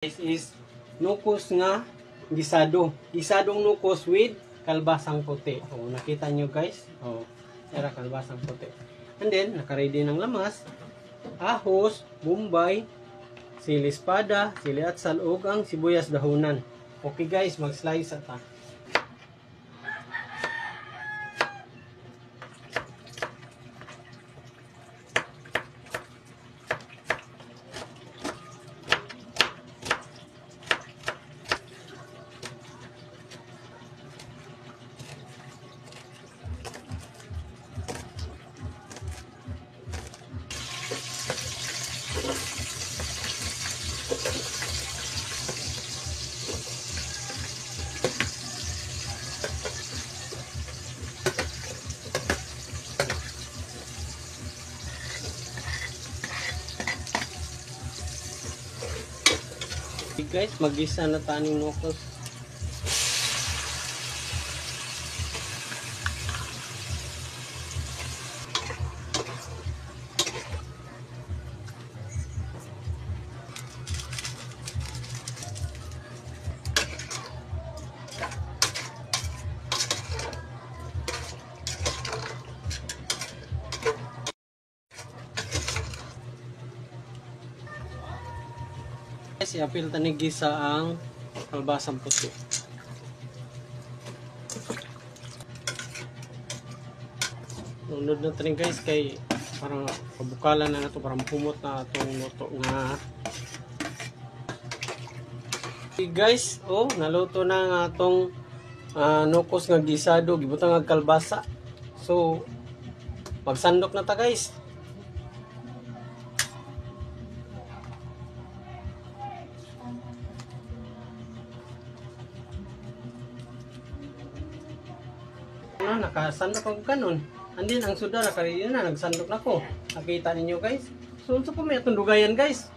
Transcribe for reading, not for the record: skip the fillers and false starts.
This is nukos nga gisado. Gisadong nukos with kalbasang puti. Oh, nakita nyo guys? Oh, era kalbasang puti. And then, nakaready ng lamas, ahos, bombay, sili espada, sili atsal, ug ang sibuyas dahonan. Okay guys, mag-slice ata. Guys, mag-isa na taning nukos. Guys, i-apil tanig gisa ang kalbasang puti. Nunod na tanig guys kay parang pabukalan na ito, parang pumot na itong luto nga. Okay guys, oh, naluto na nga itong nukos nga gisado, gibutang nga kalbasa. So, magsandok na ta guys. Nakasandok ako kanon. Andin ang suda, nakarili na, nagsandok na ko. Nakita ninyo guys. So, unsa pa may atong dugayan guys?